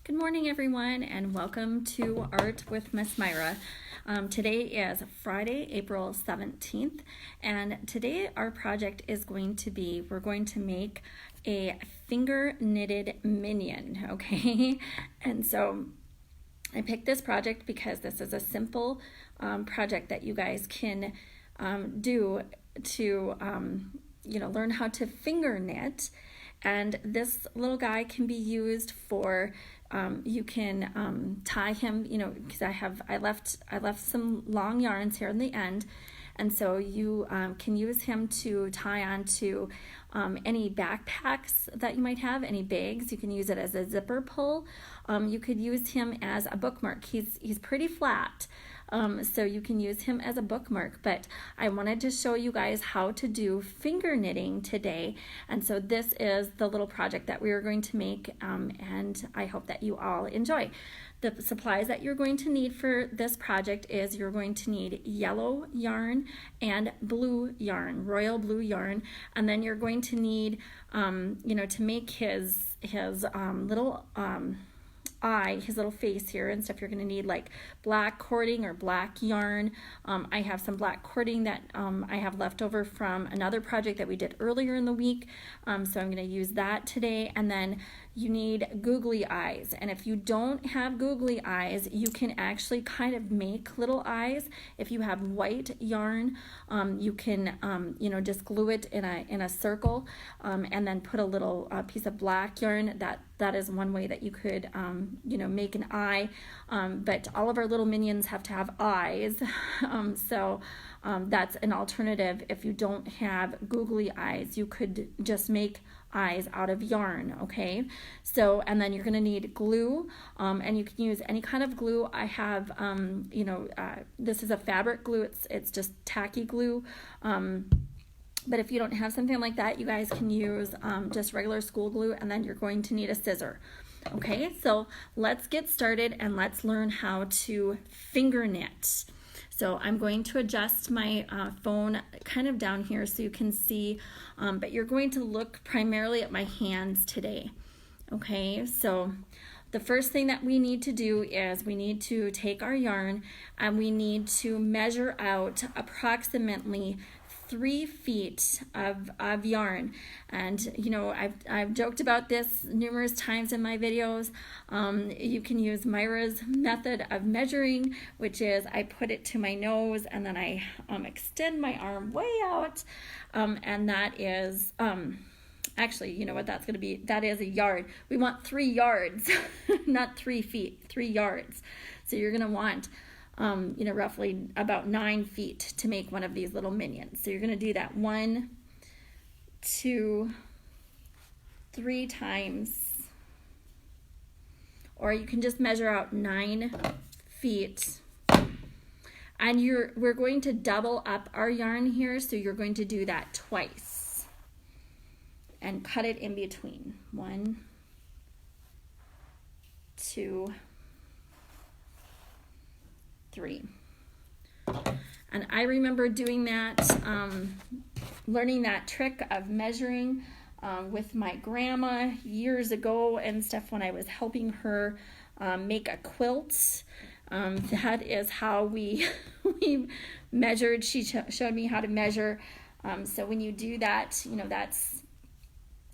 Good morning, everyone, and welcome to Art with Miss Myra. Today is Friday, April 17th, and today our project is going to be, we're going to make a finger knitted minion, okay? And so I picked this project because this is a simple project that you guys can do to, learn how to finger knit. And this little guy can be used for, you can tie him, because I left some long yarns here in the end, and so you can use him to tie onto any backpacks that you might have, any bags. You can use it as a zipper pull. You could use him as a bookmark. He's pretty flat. So you can use him as a bookmark, but I wanted to show you guys how to do finger knitting today, and so this is the little project that we are going to make, and I hope that you all enjoy. The supplies that you're going to need for this project is you're going to need yellow yarn and blue yarn, royal blue yarn, and then you're going to need, to make his little his little face here and stuff, you're going to need like black cording or black yarn. I have some black cording that I have left over from another project that we did earlier in the week, so I'm going to use that today. And then you need googly eyes, and if you don't have googly eyes, you can actually kind of make little eyes. If you have white yarn, you can just glue it in a circle, and then put a little piece of black yarn. That is one way that you could make an eye, but all of our little minions have to have eyes, so that's an alternative. If you don't have googly eyes, you could just make eyes out of yarn, okay? So, and then you're going to need glue, and you can use any kind of glue. I have, this is a fabric glue. It's just tacky glue, but if you don't have something like that, you guys can use just regular school glue, and then you're going to need a scissor. Okay, so let's get started and let's learn how to finger knit. So I'm going to adjust my phone kind of down here so you can see, but you're going to look primarily at my hands today. Okay, so the first thing that we need to do is we need to take our yarn and we need to measure out approximately 3 feet of yarn. And I've joked about this numerous times in my videos. You can use Myra's method of measuring, which is I put it to my nose and then I extend my arm way out, and that is actually, you know what that's going to be? That is a yard. We want 3 yards, not 3 feet, 3 yards. So you're going to want roughly about 9 feet to make one of these little minions. So you're going to do that 1, 2, 3 times, or you can just measure out 9 feet. And we're going to double up our yarn here, so you're going to do that twice and cut it in between. 1, 2, 3. And I remember doing that, learning that trick of measuring with my grandma years ago and stuff when I was helping her make a quilt. That is how we measured. She showed me how to measure. So when you do that, that's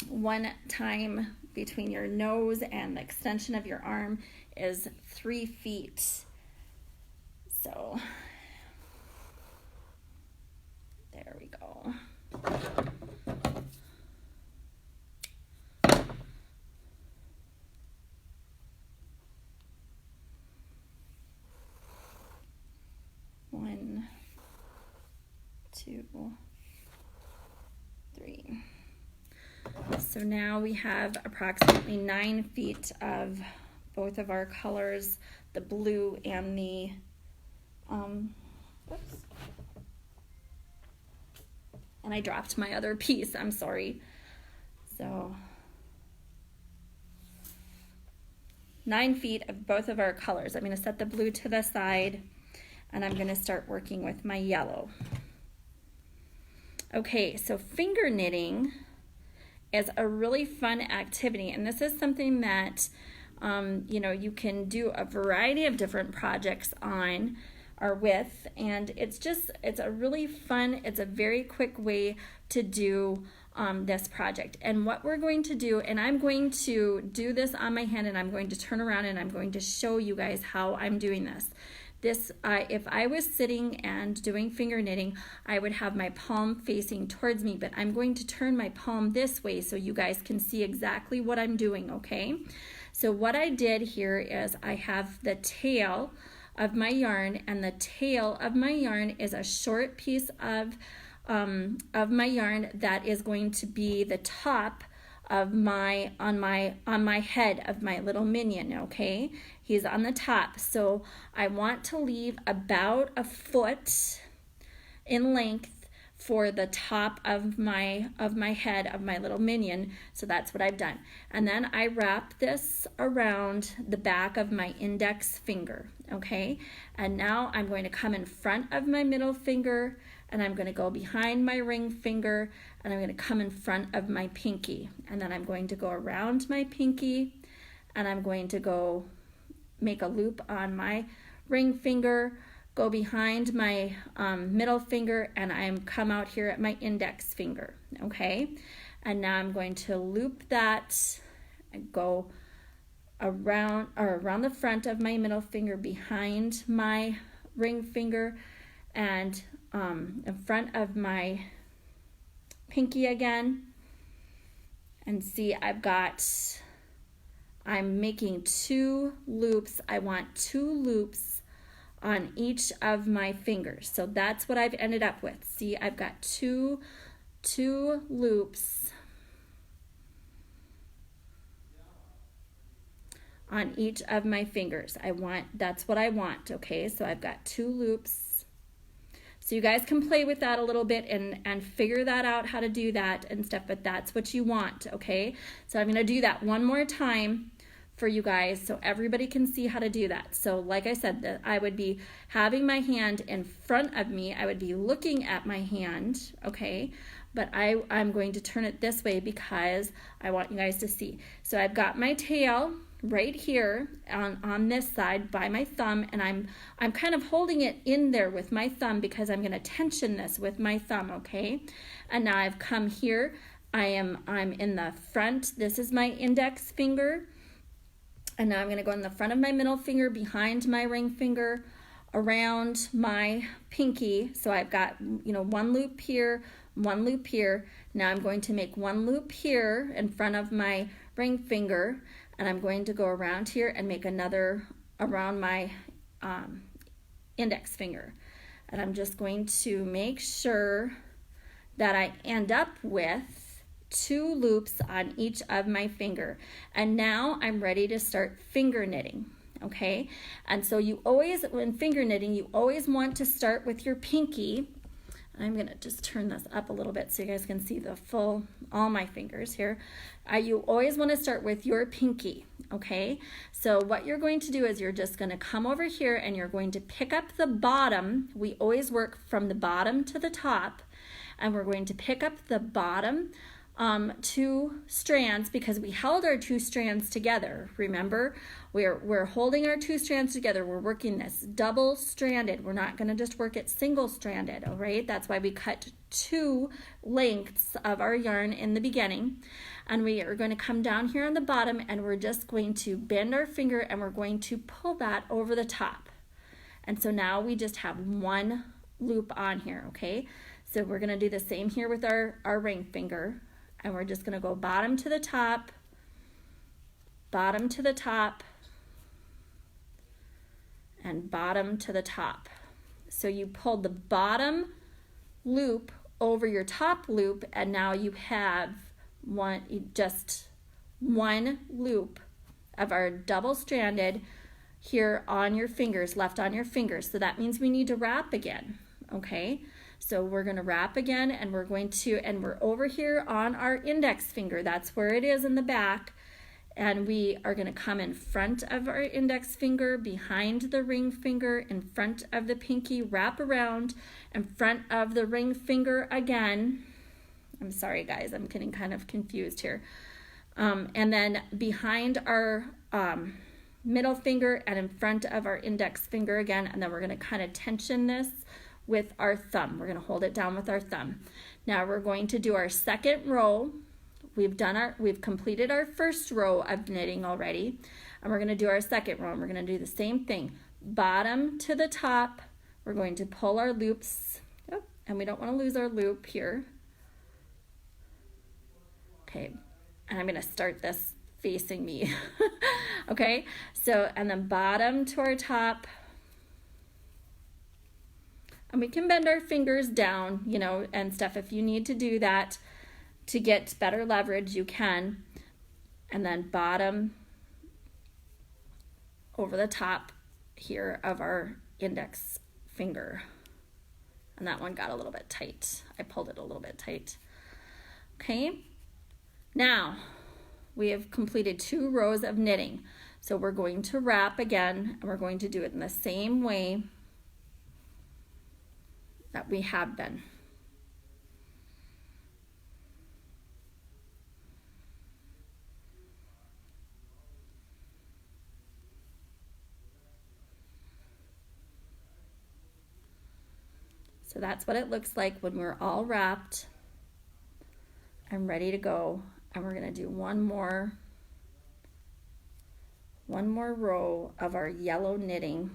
1 time between your nose and the extension of your arm is 3 feet. So there we go. One, 2, 3. So now we have approximately 9 feet of both of our colors, the blue and the and I dropped my other piece, I'm sorry. So 9 feet of both of our colors. I'm going to set the blue to the side and I'm going to start working with my yellow. Okay, so finger knitting is a really fun activity, and this is something that You know, you can do a variety of different projects on or with, and it's a really fun, it's a very quick way to do this project. And what we're going to do, and I'm going to do this on my hand, and I'm going to turn around and I'm going to show you guys how I'm doing this. If I was sitting and doing finger knitting, I would have my palm facing towards me, but I'm going to turn my palm this way so you guys can see exactly what I'm doing, okay? So what I did here is I have the tail of my yarn, and the tail of my yarn is a short piece of my yarn that is going to be the top of on my head of my little minion, okay? He's on the top, so I want to leave about a foot in length for the top of my head of my little minion. So that's what I've done. And then I wrap this around the back of my index finger, okay? And now I'm going to come in front of my middle finger, and I'm going to go behind my ring finger, and I'm going to come in front of my pinky. And then I'm going to go around my pinky, and I'm going to go make a loop on my ring finger, go behind my middle finger, and I'm come out here at my index finger, okay? And now I'm going to loop that and go around the front of my middle finger, behind my ring finger, and in front of my pinky again. And see, I'm making 2 loops. I want 2 loops on each of my fingers. So that's what I've ended up with. See, I've got two loops on each of my fingers. That's what I want, okay? So I've got 2 loops. So you guys can play with that a little bit and figure that out, how to do that and stuff, but that's what you want, okay? So I'm gonna do that one more time for you guys so everybody can see how to do that. So like I said, that I would be having my hand in front of me. I would be looking at my hand, okay? But I'm going to turn it this way because I want you guys to see. So I've got my tail right here on this side by my thumb, and I'm kind of holding it in there with my thumb because I'm going to tension this with my thumb, okay? And now I've come here. I'm in the front. This is my index finger. And now I'm going to go in the front of my middle finger, behind my ring finger, around my pinky. So I've got, you know, 1 loop here, 1 loop here. Now I'm going to make 1 loop here in front of my ring finger, and I'm going to go around here and make another around my index finger. And I'm just going to make sure that I end up with 2 loops on each of my finger. And now I'm ready to start finger knitting, okay? And so you always, when finger knitting, you always want to start with your pinky. I'm gonna just turn this up a little bit so you guys can see the all my fingers here. You always wanna start with your pinky, okay? So what you're going to do is you're just gonna come over here and you're going to pick up the bottom. We always work from the bottom to the top, and we're going to pick up the bottom 2 strands because we held our 2 strands together. Remember, we're holding our 2 strands together. We're working this double stranded. We're not going to just work it single stranded, all right? That's why we cut 2 lengths of our yarn in the beginning. And we are going to come down here on the bottom, and we're just going to bend our finger, and we're going to pull that over the top. And so now we just have 1 loop on here, okay? So we're going to do the same here with our ring finger. And we're just going to go bottom to the top, bottom to the top, and bottom to the top. So you pulled the bottom loop over your top loop, and now you have just one loop of our double stranded here on your fingers, left on your fingers. So that means we need to wrap again, okay? So we're going to wrap again, and we're over here on our index finger. That's where it is in the back. And we are going to come in front of our index finger, behind the ring finger, in front of the pinky, wrap around, in front of the ring finger again. I'm sorry guys, I'm getting kind of confused here. And then behind our middle finger and in front of our index finger again, and then we're going to kind of tension this with our thumb. We're going to hold it down with our thumb. Now we're going to do our second row. We've completed our first row of knitting already, and we're going to do our second row, and we're going to do the same thing. Bottom to the top, we're going to pull our loops, and we don't want to lose our loop here. Okay, and I'm going to start this facing me. Okay, so, and then bottom to our top, and we can bend our fingers down, you know, and stuff. If you need to do that to get better leverage, you can. And then bottom over the top here of our index finger. And that one got a little bit tight. I pulled it a little bit tight. Okay, now we have completed 2 rows of knitting. So we're going to wrap again, and we're going to do it in the same way that we have been. So that's what it looks like when we're all wrapped and ready to go. And we're going to do one more row of our yellow knitting.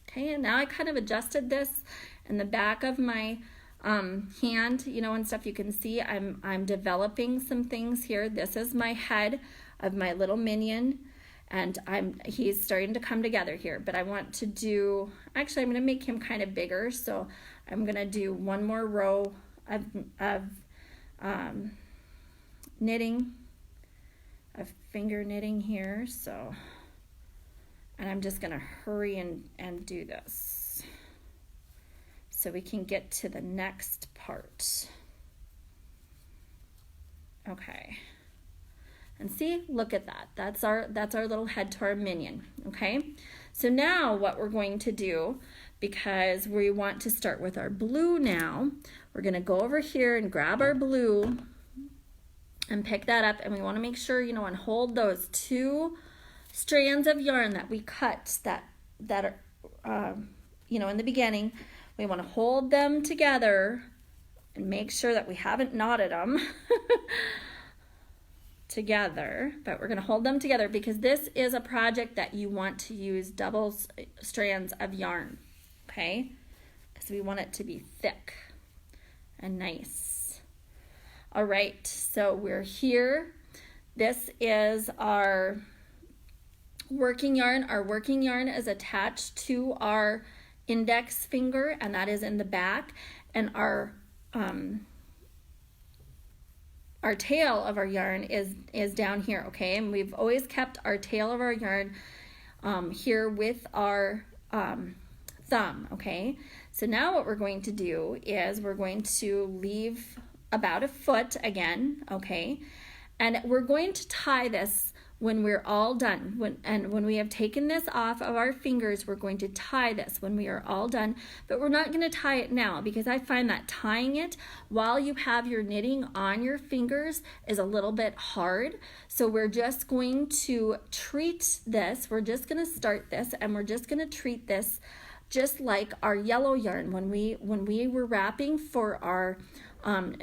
Okay, and now I kind of adjusted this in the back of my hand, you know, and stuff. You can see I'm developing some things here. This is my head of my little minion, and he's starting to come together here. But I want to do, actually I'm going to make him kind of bigger, so I'm going to do one more row of knitting, of finger knitting here. So. And I'm just going to hurry and do this so we can get to the next part. Okay. And see, look at that. That's our little head to our minion, okay? So now what we're going to do, because we want to start with our blue now, we're going to go over here and grab our blue and pick that up, and we want to make sure, you know, and hold those 2 strands of yarn that we cut that are, you know, in the beginning. We want to hold them together and make sure that we haven't knotted them together, but we're going to hold them together because this is a project that you want to use double strands of yarn, okay? Because we want it to be thick and nice. All right, so we're here. This is our working yarn. Our working yarn is attached to our index finger, and that is in the back, and our tail of our yarn is down here, okay? And we've always kept our tail of our yarn here with our thumb, okay? So now what we're going to do is we're going to leave about a foot again, okay? And we're going to tie this when we're all done. When we have taken this off of our fingers, we're going to tie this when we are all done, but we're not going to tie it now because I find that tying it while you have your knitting on your fingers is a little bit hard. So we're just going to treat this. We're just going to start this, and we're just going to treat this just like our yellow yarn when we were wrapping for our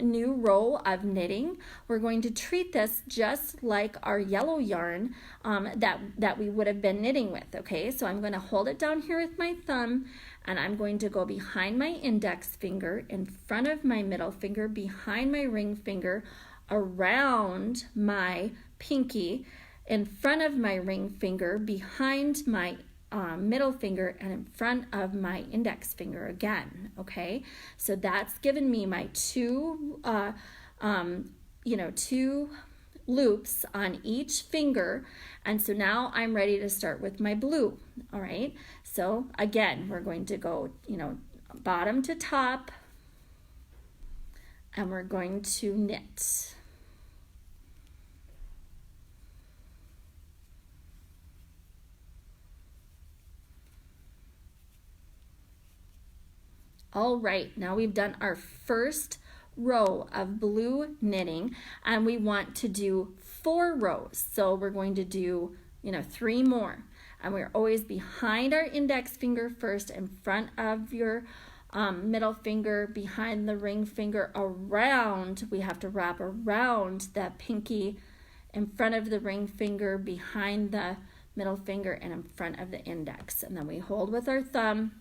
new row of knitting. We're going to treat this just like our yellow yarn that we would have been knitting with, okay? So I'm going to hold it down here with my thumb, and I'm going to go behind my index finger, in front of my middle finger, behind my ring finger, around my pinky, in front of my ring finger, behind my middle finger, and in front of my index finger again, okay? So that's given me my two loops on each finger, and so now I'm ready to start with my blue, all right? So again, we're going to go, bottom to top, and we're going to knit. All right, now we've done our first row of blue knitting, and we want to do 4 rows. So we're going to do, 3 more. And we're always behind our index finger first, in front of your middle finger, behind the ring finger, around. We have to wrap around the pinky, in front of the ring finger, behind the middle finger, and in front of the index. And then we hold with our thumb.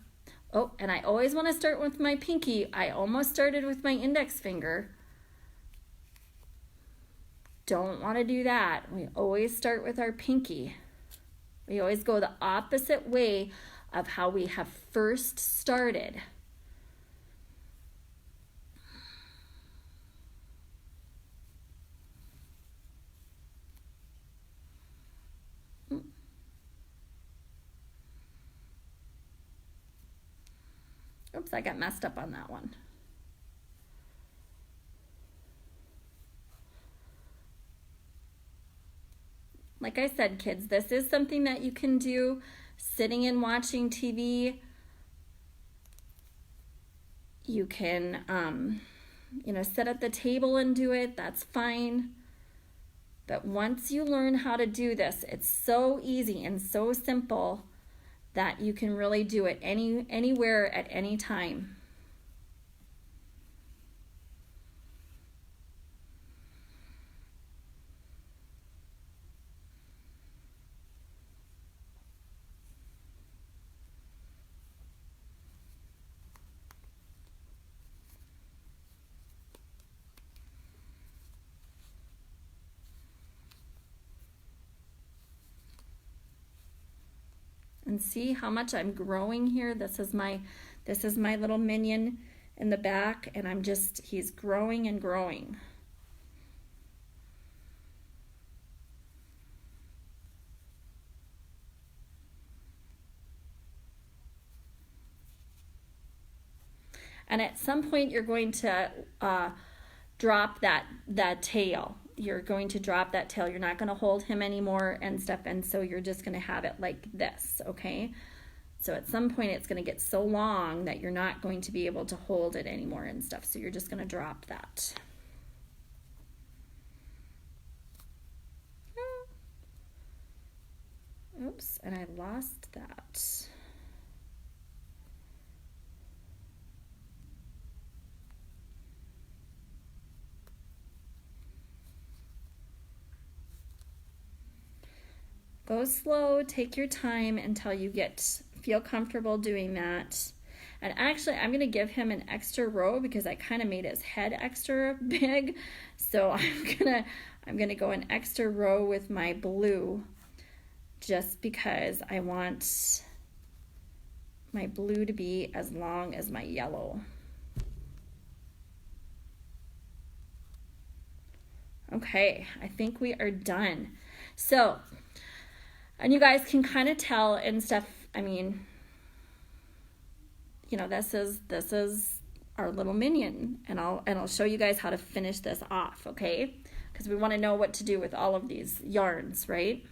Oh, and I always want to start with my pinky. I almost started with my index finger. Don't want to do that. We always start with our pinky. We always go the opposite way of how we have first started. Oops, I got messed up on that one. Like I said, kids, this is something that you can do sitting and watching TV. You can, sit at the table and do it. That's fine. But once you learn how to do this, it's so easy and so simple that you can really do it anywhere at any time. And see how much I'm growing here. This is my little minion in the back, and he's growing and growing. And at some point you're going to drop that tail. You're going to drop that tail. You're not going to hold him anymore and stuff, and so you're just going to have it like this, okay? So at some point it's going to get so long that you're not going to be able to hold it anymore and stuff, so you're just going to drop that. Oops, and I lost that. Go slow, take your time until you feel comfortable doing that. And actually, I'm going to give him an extra row because I kind of made his head extra big. So I'm going to go an extra row with my blue just because I want my blue to be as long as my yellow. Okay, I think we are done. So, and you guys can kind of tell and stuff, this is our little minion, and I'll show you guys how to finish this off, okay? Because we want to know what to do with all of these yarns, right?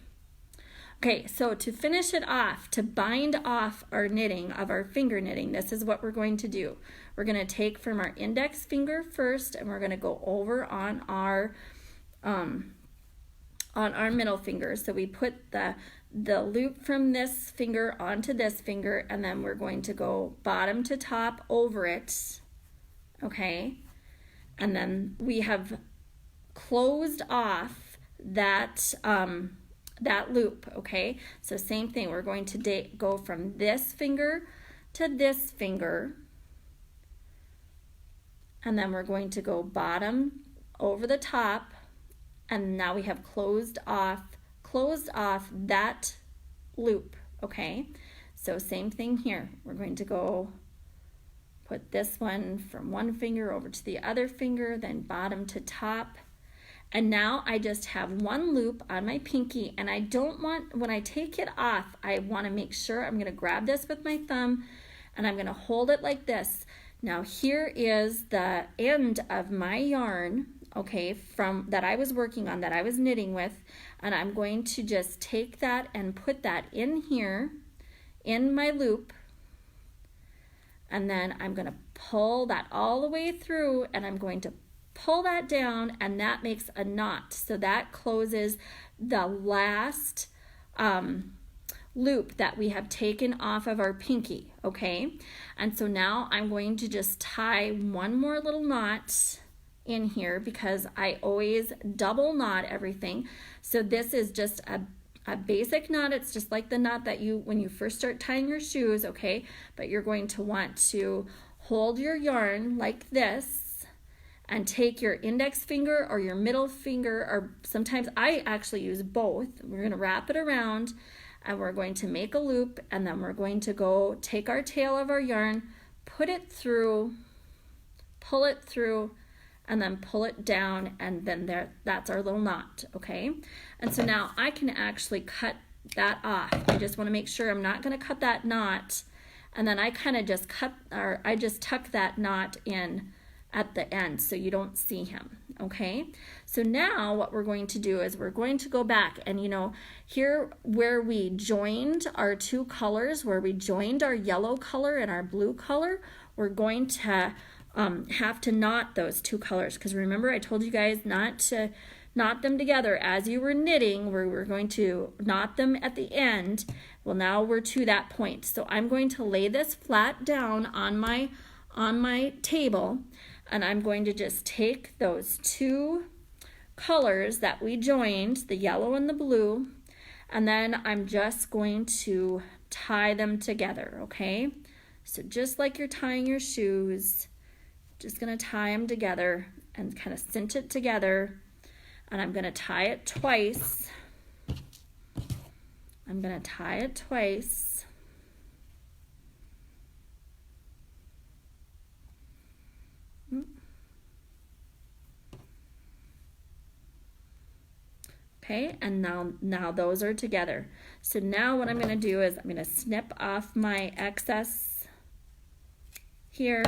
Okay, so to finish it off, to bind off our knitting of our finger knitting, this is what we're going to do. We're going to take from our index finger first, and we're going to go over on our middle finger. So we put the loop from this finger onto this finger, and then we're going to go bottom to top over it, okay? And then we have closed off that loop, okay? So same thing, we're going to go from this finger to this finger, and then we're going to go bottom over the top, and now we have closed off that loop, okay? So same thing here. We're going to go put this one from one finger over to the other finger, then bottom to top. And now I just have one loop on my pinky, and I don't want, when I take it off, I want to make sure I'm going to grab this with my thumb, and I'm going to hold it like this. Now here is the end of my yarn, okay, from that I was working on, that I was knitting with, and I'm going to just take that and put that in here in my loop, and then I'm going to pull that all the way through, and I'm going to pull that down, and that makes a knot. So that closes the last loop that we have taken off of our pinky, okay? And so now I'm going to just tie one more little knot in here because I always double knot everything. So this is just a basic knot. It's just like the knot that you, when you first start tying your shoes, okay? But you're going to want to hold your yarn like this and take your index finger or your middle finger, or sometimes I actually use both. We're going to wrap it around, and we're going to make a loop, and then we're going to go take our tail of our yarn, put it through, pull it through, and then pull it down, and then that's our little knot, okay? And so now I can actually cut that off. I just want to make sure I'm not going to cut that knot, and then I kind of just I just tuck that knot in at the end so you don't see him, okay? So now what we're going to do is we're going to go back, and you know, here where we joined our two colors, where we joined our yellow color and our blue color, we're going to have to knot those two colors, because remember I told you guys not to knot them together as you were knitting, where we're going to knot them at the end. Well, now we're to that point. So I'm going to lay this flat down on my table, and I'm going to just take those two colors that we joined, the yellow and the blue, and then I'm just going to tie them together, okay? So just like you're tying your shoes, just going to tie them together and kind of cinch it together, and I'm going to tie it twice. I'm going to tie it twice. Okay, and now those are together. So now what I'm going to do is I'm going to snip off my excess here,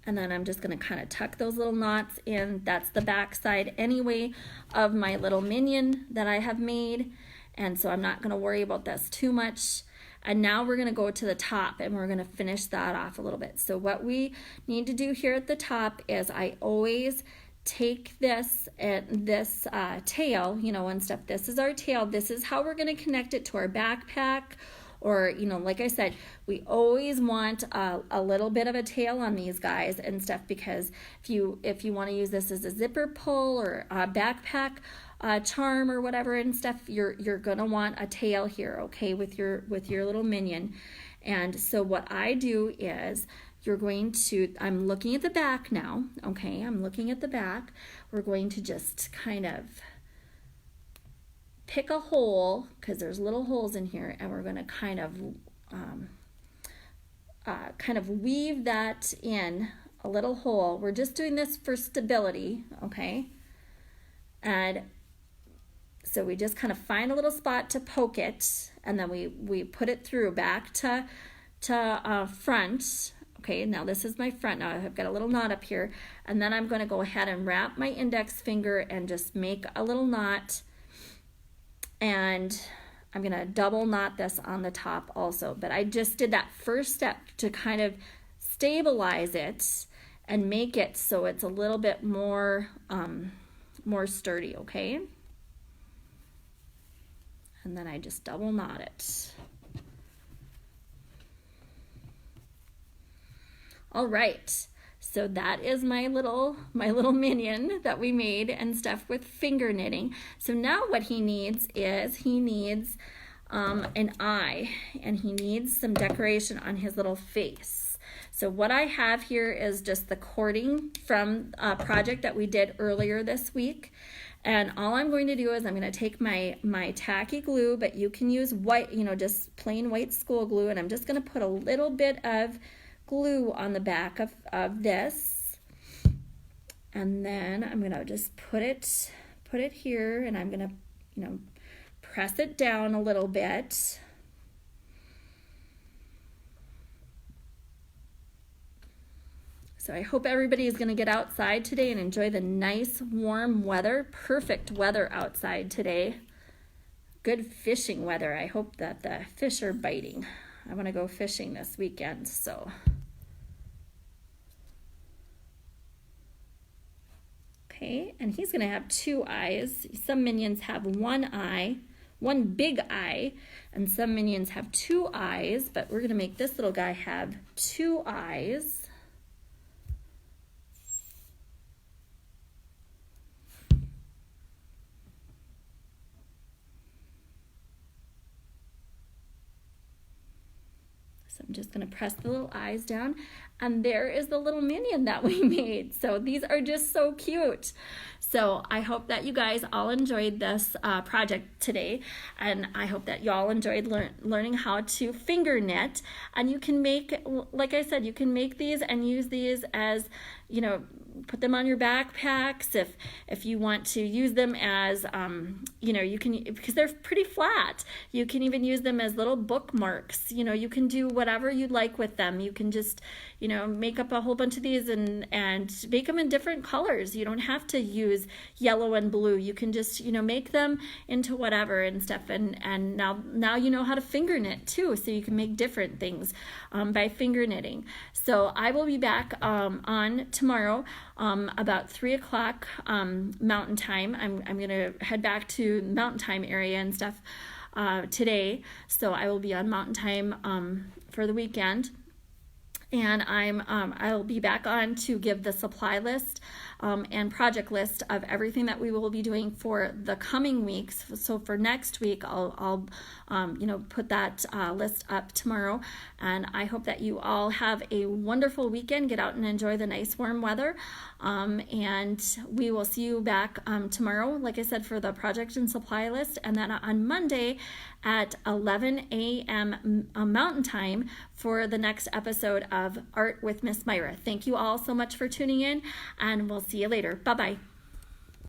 and then I'm just going to kind of tuck those little knots in. That's the back side anyway of my little minion that I have made, and so I'm not going to worry about this too much. And now we're going to go to the top, and we're going to finish that off a little bit. So what we need to do here at the top is I always take this and this tail, you know, and stuff. This is our tail. This is how we're going to connect it to our backpack, or, you know, like I said, we always want a little bit of a tail on these guys and stuff, because if you want to use this as a zipper pull or a backpack charm or whatever and stuff, you're gonna want a tail here, okay, with your little minion. And so what I do is I'm looking at the back now, okay, I'm looking at the back. We're going to just kind of pick a hole, because there's little holes in here, and we're going to kind of weave that in a little hole. We're just doing this for stability, okay? And so we just kind of find a little spot to poke it, and then we put it through back to front. Okay, now this is my front. Now I've got a little knot up here, and then I'm going to go ahead and wrap my index finger and just make a little knot, and I'm going to double knot this on the top also. But I just did that first step to kind of stabilize it and make it so it's a little bit more sturdy, okay? And then I just double knot it. All right, so that is my little minion that we made and stuff with finger knitting. So now what he needs is an eye, and he needs some decoration on his little face. So what I have here is just the cording from a project that we did earlier this week. And all I'm going to do is I'm going to take my tacky glue, but you can use white, you know, just plain white school glue, and I'm just going to put a little bit of glue on the back of this, and then I'm going to just put it here, and I'm going to, you know, press it down a little bit. So I hope everybody is going to get outside today and enjoy the nice warm weather. Perfect weather outside today. Good fishing weather. I hope that the fish are biting. I want to go fishing this weekend, so. Okay, and he's going to have 2 eyes. Some minions have 1 eye, 1 big eye, and some minions have 2 eyes, but we're going to make this little guy have 2 eyes. So I'm just going to press the little eyes down, and there is the little minion that we made. So these are just so cute. So I hope that you guys all enjoyed this project today, and I hope that y'all enjoyed learning how to finger knit. And you can make, like I said, you can make these and use these as, you know, put them on your backpacks if you want to use them as, you know, you can, because they're pretty flat. You can even use them as little bookmarks. You know, you can do whatever you'd like with them. You can just, you know, make up a whole bunch of these and make them in different colors. You don't have to use yellow and blue. You can just, you know, make them into whatever and stuff. And now you know how to finger knit too, so you can make different things by finger knitting. So I will be back on tomorrow about 3 o'clock Mountain Time. I'm gonna head back to Mountain Time area and stuff today. So I will be on Mountain Time for the weekend. And I'll be back on to give the supply list and project list of everything that we will be doing for the coming weeks. So for next week, I'll you know, put that list up tomorrow. And I hope that you all have a wonderful weekend. Get out and enjoy the nice warm weather. And we will see you back tomorrow, like I said, for the project and supply list. And then on Monday at 11 a.m. Mountain Time for the next episode of Art with Miss Myra. Thank you all so much for tuning in, and we'll see you later. Bye-bye.